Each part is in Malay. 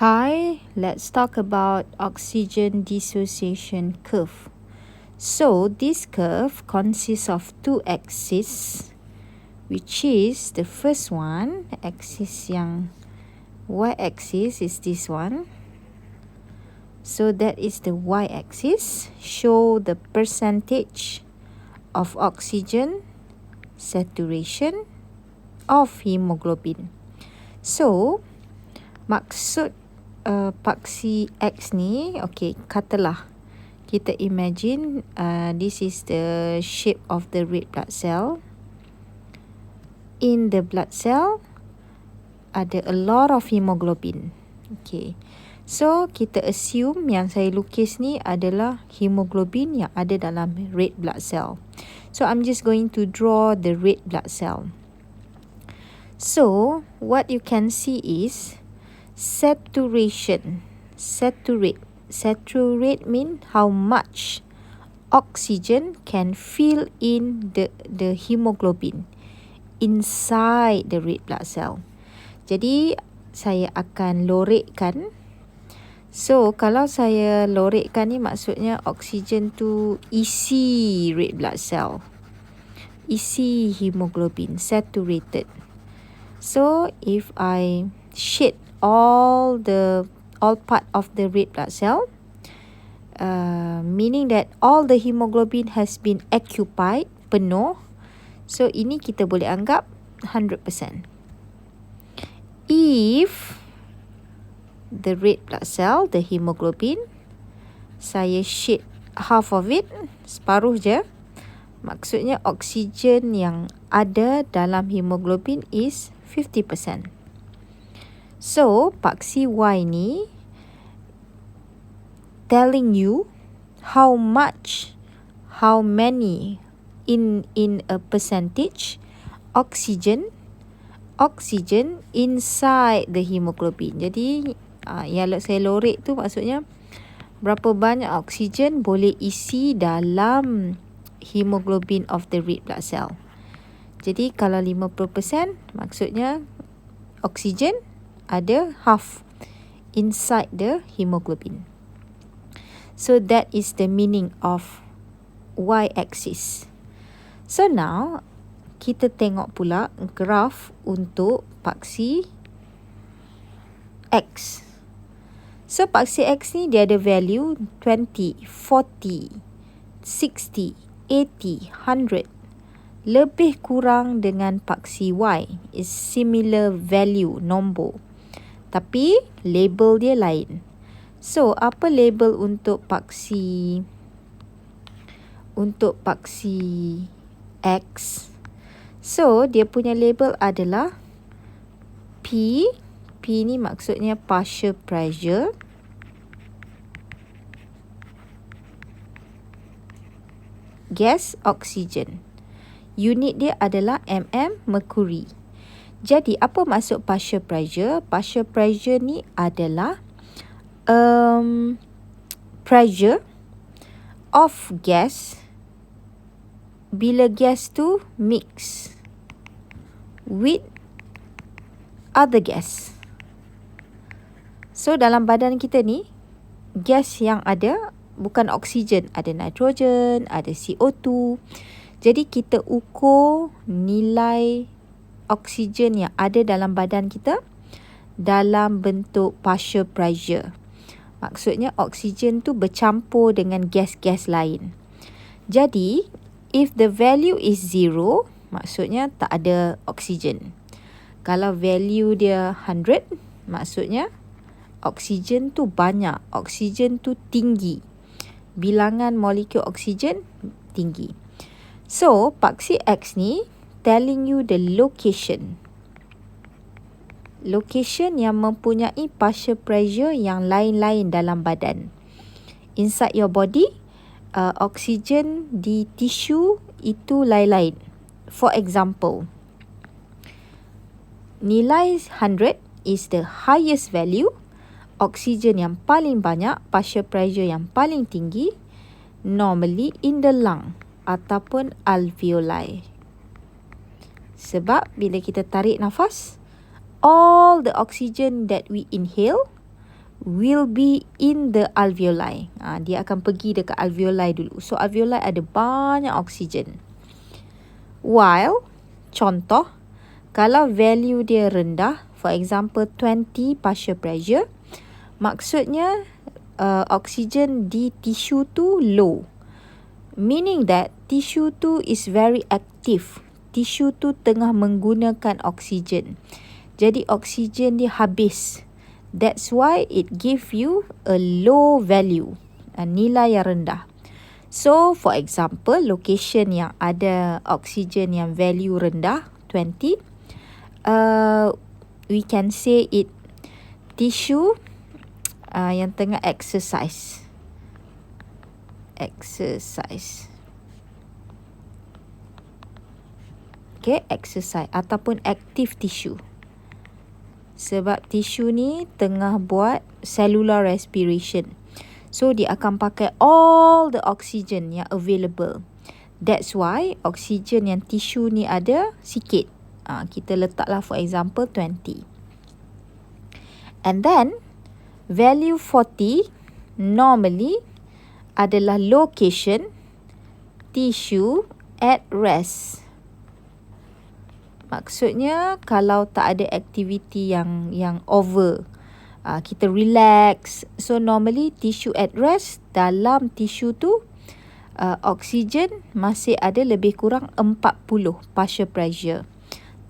Hi, let's talk about oxygen dissociation curve. So, this curve consists of two axes, which is the first one, axis yang y-axis is this one. So, that is the y-axis, show the percentage of oxygen saturation of hemoglobin. So, maksud paksi X ni, okay, katalah kita imagine this is the shape of the red blood cell. In the blood cell ada a lot of hemoglobin. Okay, so kita assume yang saya lukis ni adalah hemoglobin yang ada dalam red blood cell. So I'm just going to draw the red blood cell. So what you can see is saturation. Saturate mean how much oxygen can fill in the hemoglobin inside the red blood cell. Jadi saya akan lorekkan. So kalau saya lorekkan ni maksudnya oksigen tu isi red blood cell, isi hemoglobin, saturated. So if I shade all part of the red blood cell, meaning that all the hemoglobin has been occupied, penuh. So ini kita boleh anggap 100%. If the red blood cell, the hemoglobin, saya shade half of it, separuh je, maksudnya oksigen yang ada dalam hemoglobin is 50%. So, paksi Y ni telling you how much, how many in a percentage oxygen inside the hemoglobin. Jadi, yang saya lorek tu maksudnya berapa banyak oksigen boleh isi dalam hemoglobin of the red blood cell. Jadi kalau 50%, maksudnya oksigen ada half inside the hemoglobin. So that is the meaning of y-axis. So now kita tengok pula graf untuk paksi X. So paksi X ni dia ada value 20, 40, 60, 80, 100. Lebih kurang dengan paksi Y is similar value, nombor. Tapi label dia lain. So apa label untuk paksi X? So dia punya label adalah P. P ni maksudnya partial pressure. Gas oxygen. Unit dia adalah mm mercury. Jadi apa maksud partial pressure? Partial pressure ni adalah pressure of gas bila gas tu mix with other gas. So dalam badan kita ni, gas yang ada bukan oksigen, ada nitrogen, ada CO2. Jadi kita ukur nilai oksigen yang ada dalam badan kita dalam bentuk partial pressure. Maksudnya oksigen tu bercampur dengan gas-gas lain. Jadi if the value is 0, maksudnya tak ada oksigen. Kalau value dia 100, maksudnya oksigen tu banyak, oksigen tu tinggi. Bilangan molekul oksigen tinggi. So, paksi X ni telling you the location. Location yang mempunyai partial pressure yang lain-lain dalam badan. Inside your body, oksigen di tisu itu lain-lain. For example, nilai 100 is the highest value, oksigen yang paling banyak, partial pressure yang paling tinggi, normally in the lung ataupun alveoli. Sebab bila kita tarik nafas, all the oxygen that we inhale will be in the alveoli. Dia akan pergi dekat alveoli dulu. So alveoli ada banyak oksigen. While, contoh, kalau value dia rendah, for example 20 partial pressure, maksudnya oksigen di tisu tu low. Meaning that tisu tu is very active. Tisu tu tengah menggunakan oksigen. Jadi oksigen dia habis. That's why it give you a low value, nilai yang rendah. So for example, location yang ada oksigen yang value rendah 20, we can say it tissue yang tengah exercise. Okay, exercise ataupun active tissue. Sebab tisu ni tengah buat cellular respiration. So, dia akan pakai all the oxygen yang available. That's why oksigen yang tisu ni ada sikit. Kita letaklah for example 20. And then, value 40 normally adalah location tissue at rest. Maksudnya kalau tak ada aktiviti yang over, kita relax. So normally tissue at rest, dalam tisu tu oksigen masih ada lebih kurang 40 partial pressure.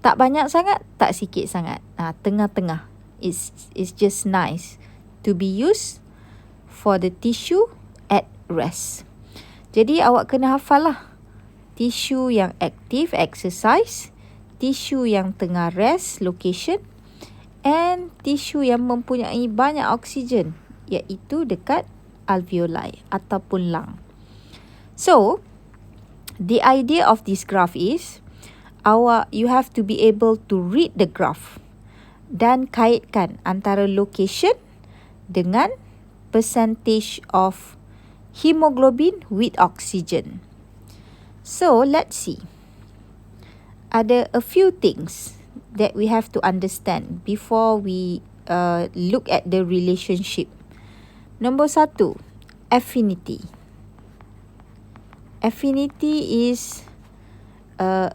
Tak banyak sangat, tak sikit sangat. Tengah-tengah. It's just nice to be used for the tissue at rest. Jadi awak kena hafal lah. Tisu yang aktif, exercise. Tisu yang tengah rest, location. And tisu yang mempunyai banyak oksigen, iaitu dekat alveoli ataupun lung. So, the idea of this graph is, you have to be able to read the graph dan kaitkan antara location dengan percentage of hemoglobin with oxygen. So, let's see. Ada a few things that we have to understand before we look at the relationship. Nombor 1, affinity. Affinity is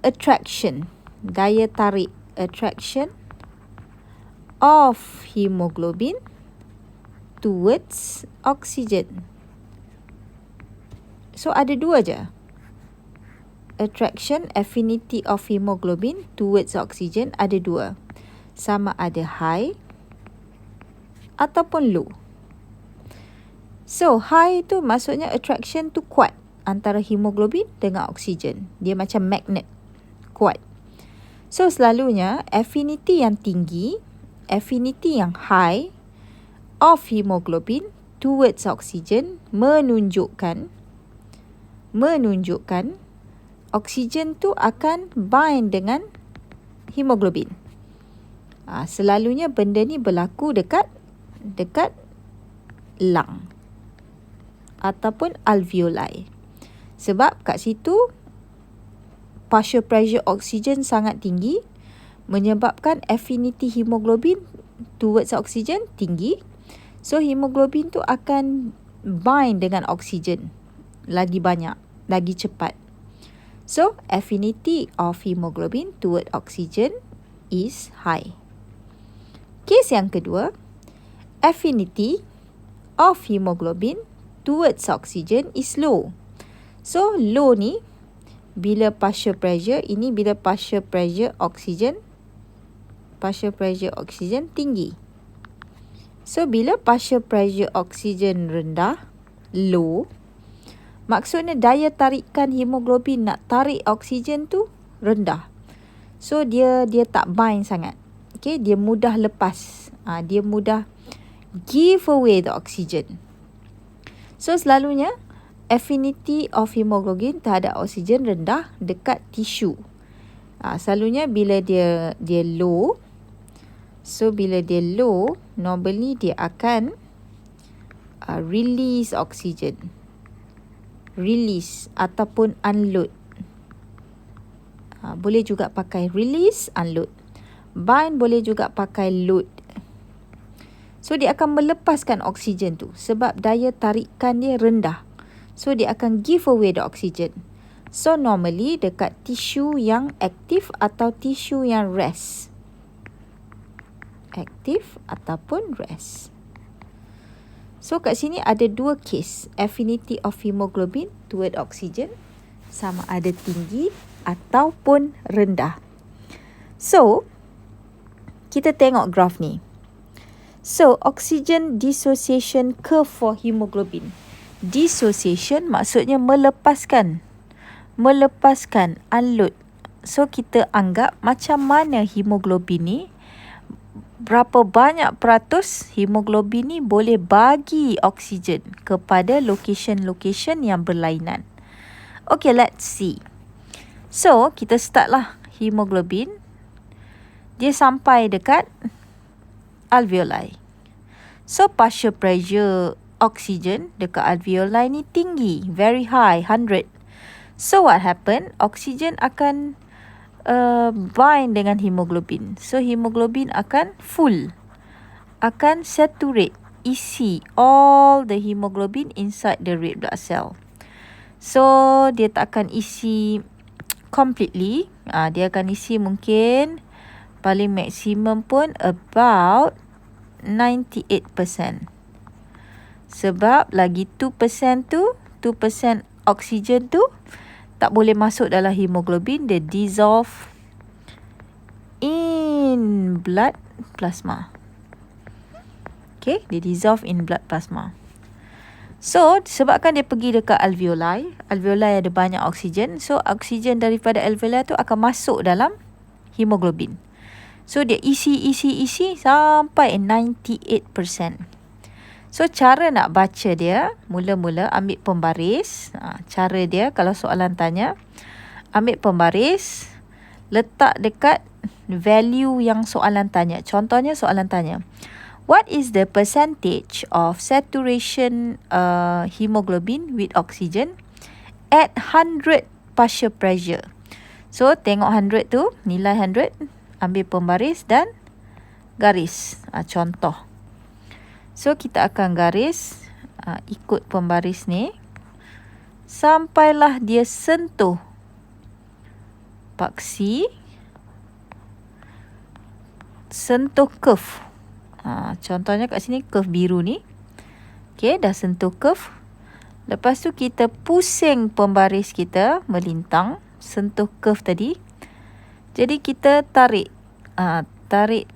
attraction, daya tarik, attraction of hemoglobin towards oxygen. So ada dua je. Attraction, affinity of hemoglobin towards oxygen ada dua. Sama ada high ataupun low. So high tu maksudnya attraction tu kuat antara hemoglobin dengan oksigen. Dia macam magnet, kuat. So selalunya affinity yang tinggi, affinity yang high of hemoglobin towards oxygen menunjukkan oksigen tu akan bind dengan hemoglobin. Selalunya benda ni berlaku dekat lung ataupun alveoli. Sebab kat situ partial pressure oksigen sangat tinggi, menyebabkan affinity hemoglobin towards oksigen tinggi. So hemoglobin tu akan bind dengan oksigen lagi banyak, lagi cepat. So affinity of hemoglobin toward oxygen is high. Kes yang kedua, affinity of hemoglobin towards oxygen is low. So low ni bila partial pressure, ini bila partial pressure oksigen tinggi. So bila partial pressure oksigen rendah, low, maksudnya daya tarikan hemoglobin nak tarik oksigen tu rendah. So dia tak bind sangat. Okay, dia mudah lepas. Dia mudah give away the oxygen. So selalunya affinity of hemoglobin terhadap oksigen rendah dekat tisu. Selalunya bila dia low. So bila dia low, normally dia akan release oksigen. Release ataupun unload. Boleh juga pakai release, unload. Bind boleh juga pakai load. So dia akan melepaskan oksigen tu sebab daya tarikan dia rendah. So dia akan give away the oxygen. So normally dekat tisu yang aktif atau tisu yang rest. Aktif ataupun rest. So kat sini ada dua case. Affinity of hemoglobin toward oxygen sama ada tinggi ataupun rendah. So kita tengok graf ni. So oxygen dissociation curve for hemoglobin. Dissociation maksudnya melepaskan, unload. So kita anggap macam mana hemoglobin ni, berapa banyak peratus hemoglobin ni boleh bagi oksigen kepada location-location yang berlainan. Okay, let's see. So, kita start lah hemoglobin. Dia sampai dekat alveoli. So, partial pressure oksigen dekat alveoli ni tinggi, very high, 100. So, what happen? Oksigen akan bind dengan hemoglobin. So, hemoglobin akan full. Akan saturate, isi all the hemoglobin inside the red blood cell. So, dia tak akan isi completely. Dia akan isi mungkin paling maksimum pun about 98%. Sebab lagi 2% tu, 2% oksigen tu tak boleh masuk dalam hemoglobin. Dia dissolve in blood plasma. Okay, dia dissolve in blood plasma. So, disebabkan dia pergi dekat alveoli, alveoli ada banyak oksigen. So, oksigen daripada alveoli tu akan masuk dalam hemoglobin. So, dia isi sampai 98%. So, cara nak baca dia, mula-mula ambil pembaris. Cara dia, kalau soalan tanya, ambil pembaris, letak dekat value yang soalan tanya. Contohnya soalan tanya, what is the percentage of saturation hemoglobin with oxygen at 100 partial pressure? So, tengok 100 tu, nilai 100, ambil pembaris dan garis. Contoh. So, kita akan garis, ikut pembaris ni, sampailah dia sentuh paksi, sentuh curve. Contohnya kat sini curve biru ni. Okay, dah sentuh curve. Lepas tu kita pusing pembaris kita melintang, sentuh curve tadi. Jadi kita tarik. Tarik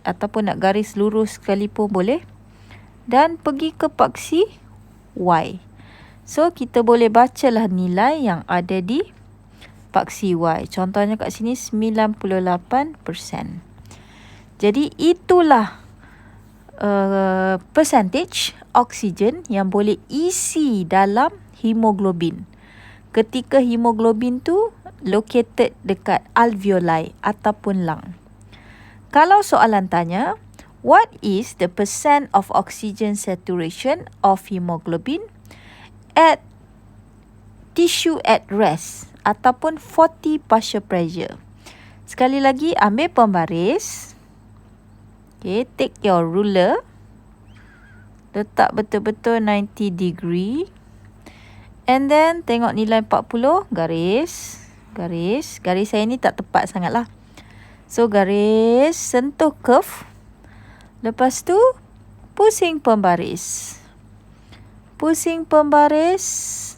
ataupun nak garis lurus sekalipun boleh. Dan pergi ke paksi Y. So, kita boleh bacalah nilai yang ada di paksi Y. Contohnya kat sini 98%. Jadi itulah percentage oksigen yang boleh isi dalam hemoglobin. Ketika hemoglobin tu located dekat alveoli ataupun lung. Kalau soalan tanya, what is the percent of oxygen saturation of hemoglobin at tissue at rest ataupun 40 partial pressure? Sekali lagi, ambil pembaris. Okay, take your ruler. Letak betul-betul 90 degree. And then, tengok nilai 40, garis. Garis saya ni tak tepat sangat lah. So, garis, sentuh curve. Lepas tu, pusing pembaris. Pusing pembaris.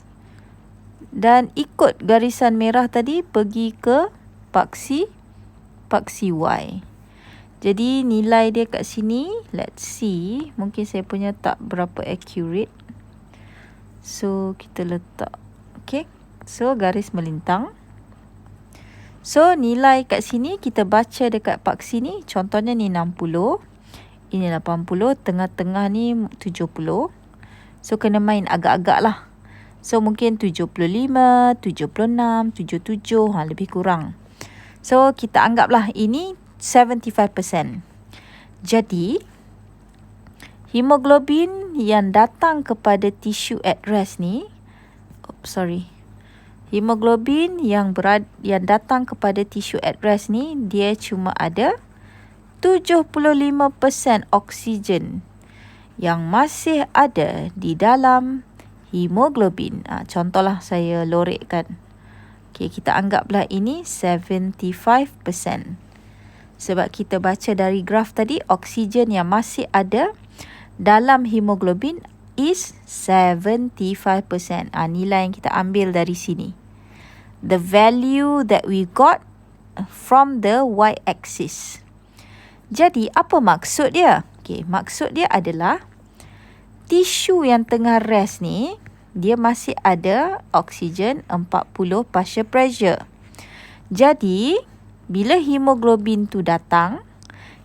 Dan ikut garisan merah tadi, pergi ke paksi Y. Jadi nilai dia kat sini, let's see. Mungkin saya punya tak berapa accurate. So, kita letak. Okay. So, garis melintang. So, nilai kat sini kita baca dekat paksi ni. Contohnya ni 60. Ini 80. Tengah-tengah ni 70. So, kena main agak-agak lah. So, mungkin 75, 76, 77. Lebih kurang. So, kita anggaplah ini 75%. Jadi, hemoglobin yang datang kepada tisu at rest ni, hemoglobin yang datang kepada tisu at rest ni, dia cuma ada 75% oksigen yang masih ada di dalam hemoglobin. Contohlah saya lorekkan. Okay, kita anggaplah ini 75%. Sebab kita baca dari graf tadi, oksigen yang masih ada dalam hemoglobin is 75%. Nilai yang kita ambil dari sini. The value that we got from the y-axis. Jadi, apa maksud dia? Okay, maksud dia adalah tisu yang tengah rest ni, dia masih ada oksigen 40 partial pressure. Jadi, bila hemoglobin tu datang,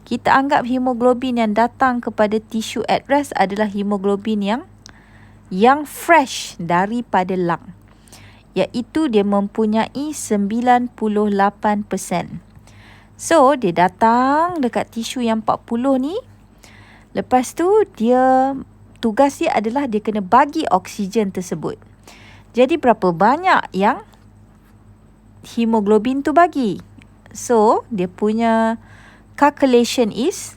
kita anggap hemoglobin yang datang kepada tisu at rest adalah hemoglobin yang fresh daripada lung. Iaitu dia mempunyai 98%. So, dia datang dekat tisu yang 40 ni. Lepas tu, tugas dia adalah dia kena bagi oksigen tersebut. Jadi, berapa banyak yang hemoglobin tu bagi? So, dia punya calculation is,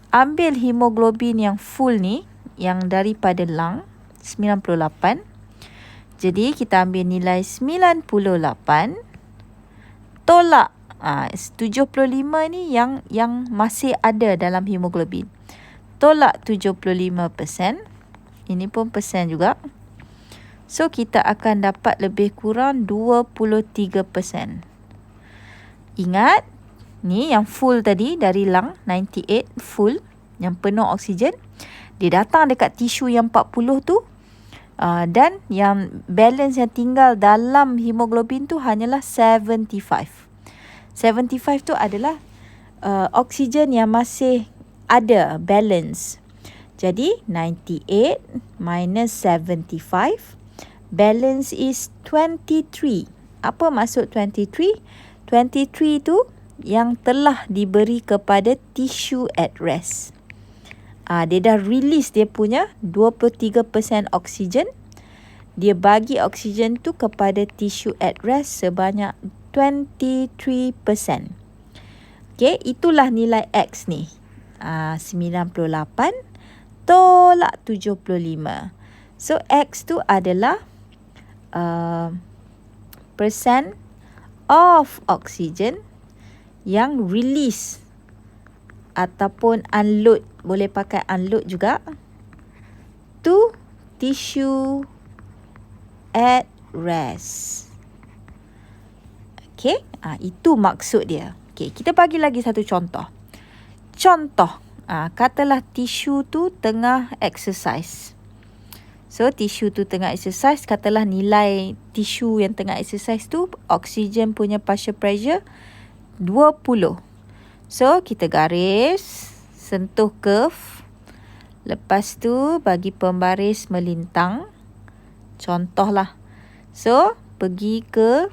ambil hemoglobin yang full ni, yang daripada lung, 98. Jadi, kita ambil nilai 98, tolak 75 ni yang masih ada dalam hemoglobin. Tolak 75%. Ini pun persen juga. So, kita akan dapat lebih kurang 23%. Ingat, ni yang full tadi dari lung, 98 full, yang penuh oksigen. Dia datang dekat tisu yang 40 tu. Dan yang balance yang tinggal dalam hemoglobin tu hanyalah 75. 75 tu adalah oksigen yang masih ada balance. Jadi 98 minus 75, balance is 23. Apa maksud 23? 23 tu yang telah diberi kepada tisu at rest. Dia dah release dia punya 23% oksigen. Dia bagi oksigen tu kepada tisu at rest sebanyak 23%. Okay, itulah nilai X ni. 98 tolak 75. So, X tu adalah percent of oksigen yang release ataupun unload, boleh pakai unload juga, to tissue at rest. Okay, itu maksud dia. Okay, kita bagi lagi satu contoh. Katalah tisu tu tengah exercise. So, tisu tu tengah exercise, katalah nilai tisu yang tengah exercise tu, oksigen punya partial pressure 20. So, kita garis, sentuh curve. Lepas tu, bagi pembaris melintang. Contohlah. So, pergi ke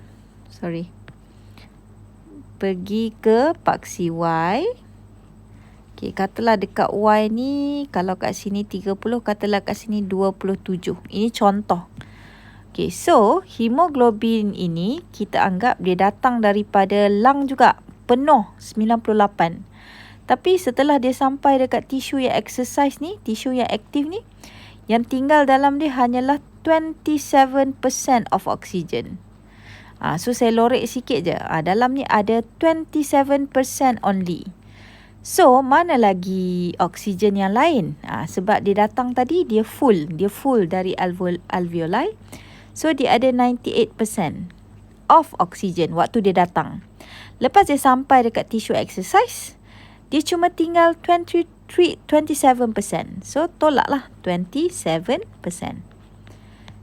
paksi Y. Okay, katalah dekat Y ni, kalau kat sini 30, katalah kat sini 27. Ini contoh. Okay, so hemoglobin ini kita anggap dia datang daripada lung juga. Penuh 98. Tapi setelah dia sampai dekat tisu yang exercise ni, tisu yang aktif ni, yang tinggal dalam dia hanyalah 27% of oxygen. So, saya lorek sikit je. Dalam ni ada 27% only. So, mana lagi oksigen yang lain? Sebab dia datang tadi, dia full dari alveoli. So, dia ada 98% of oksigen waktu dia datang. Lepas dia sampai dekat tisu exercise, dia cuma tinggal 27%. So, tolaklah 27%.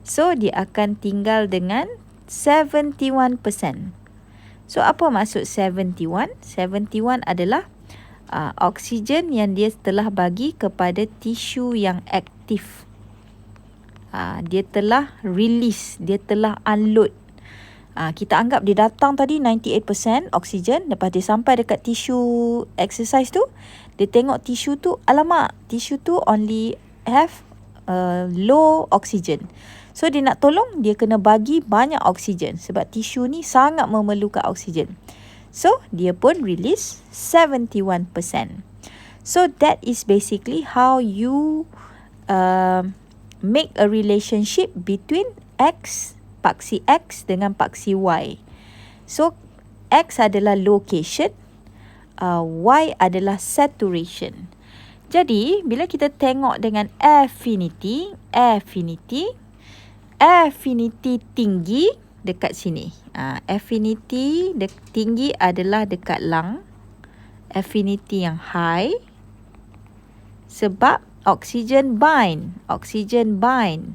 So, dia akan tinggal dengan 71%. So, apa maksud 71? 71 adalah oksigen yang dia telah bagi kepada tisu yang aktif. Dia telah release, dia telah unload. Kita anggap dia datang tadi 98% oksigen. Lepas dia sampai dekat tisu exercise tu, dia tengok tisu tu, alamak, tisu tu only have low oxygen. So, dia nak tolong, dia kena bagi banyak oksigen. Sebab tisu ni sangat memerlukan oksigen. So, dia pun release 71%. So, that is basically how you make a relationship between X, paksi X dengan paksi Y. So, X adalah location, Y adalah saturation. Jadi, bila kita tengok dengan affinity tinggi dekat sini. Affinity tinggi adalah dekat lung. Affinity yang high sebab oksigen bind.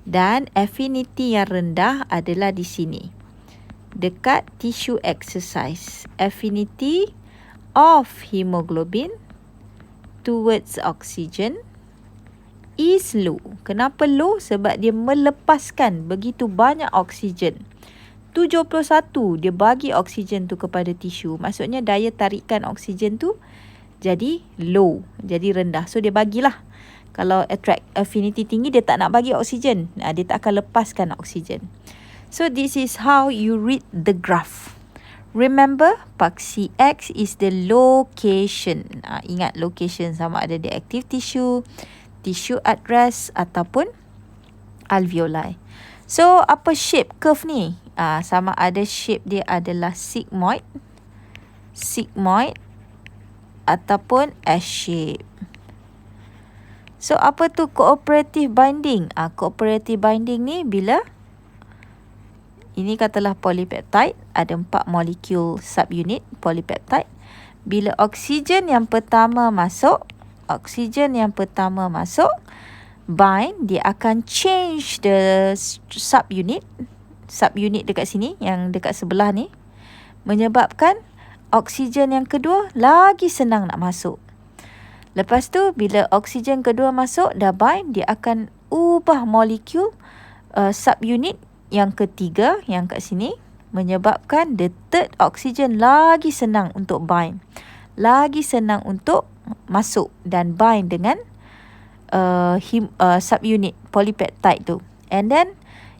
Dan affinity yang rendah adalah di sini, dekat tissue exercise. Affinity of hemoglobin towards oxygen is low. Kenapa low? Sebab dia melepaskan begitu banyak oksigen. 71 dia bagi oksigen tu kepada tisu. Maksudnya daya tarikan oksigen tu jadi low, jadi rendah. So dia bagilah. Kalau affinity tinggi, dia tak nak bagi oksigen. Dia tak akan lepaskan oksigen. So this is how you read the graph. Remember, paksi X is the location. Ingat location sama ada di active tissue, tissue at rest ataupun alveoli. So apa shape curve ni? Sama ada shape dia adalah sigmoid ataupun S shape. So apa tu cooperative binding? Cooperative binding ni bila ini katalah polypeptide, ada 4 molekul subunit polypeptide. Bila oksigen yang pertama masuk, bind, dia akan change the subunit dekat sini, yang dekat sebelah ni, menyebabkan oksigen yang kedua lagi senang nak masuk. Lepas tu, bila oksigen kedua masuk, dah bind, dia akan ubah molekul subunit yang ketiga, yang kat sini, menyebabkan the third oksigen lagi senang untuk bind, lagi senang untuk masuk dan bind dengan subunit polypeptide tu. And then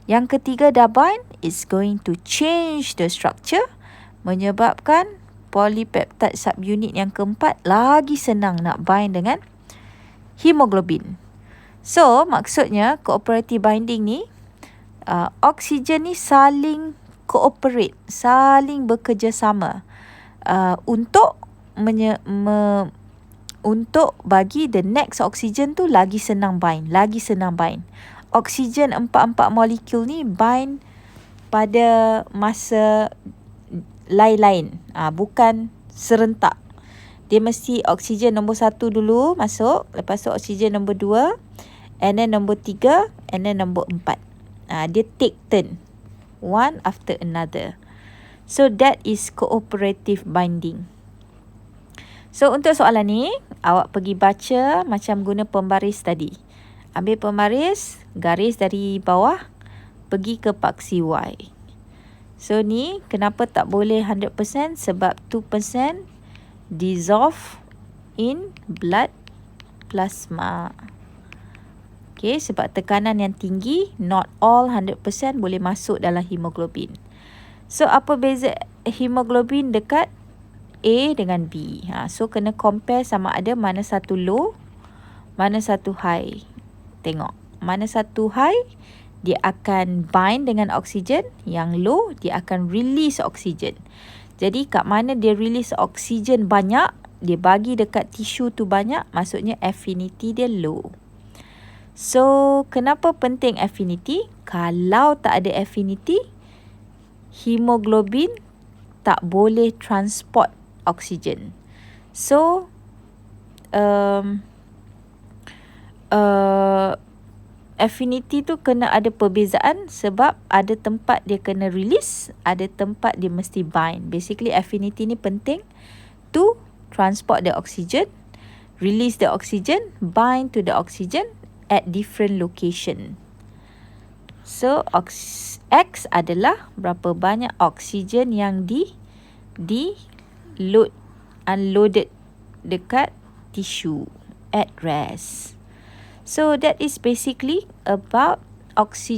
yang ketiga dah bind, is going to change the structure, menyebabkan polypeptide subunit yang keempat lagi senang nak bind dengan hemoglobin. So maksudnya cooperative binding ni, oksigen ni saling cooperate, saling bekerjasama untuk untuk bagi the next oksigen tu lagi senang bind. Oksigen 4 molekul ni bind pada masa lain-lain, bukan serentak. Dia mesti oksigen nombor 1 dulu masuk, lepas tu oksigen nombor 2, and then nombor 3, and then nombor 4. Dia take turn, one after another. So that is cooperative binding. So untuk soalan ni, awak pergi baca macam guna pembaris tadi. Ambil pembaris, garis dari bawah, pergi ke paksi Y. So ni kenapa tak boleh 100%? Sebab 2% dissolve in blood plasma. Okay, sebab tekanan yang tinggi, not all 100% boleh masuk dalam hemoglobin. So apa beza hemoglobin dekat A dengan B? So kena compare sama ada mana satu low, mana satu high. Tengok, mana satu high, dia akan bind dengan oksigen. Yang low, dia akan release oksigen. Jadi kat mana dia release oksigen banyak, dia bagi dekat tisu tu banyak, maksudnya affinity dia low. So kenapa penting affinity? Kalau tak ada affinity, hemoglobin tak boleh transport oksigen. So affinity tu kena ada perbezaan, sebab ada tempat dia kena release, ada tempat dia mesti bind. Basically affinity ni penting to transport the oxygen, release the oxygen, bind to the oxygen at different location. So X adalah berapa banyak oksigen yang unloaded dekat tissue at rest. So that is basically about oxygen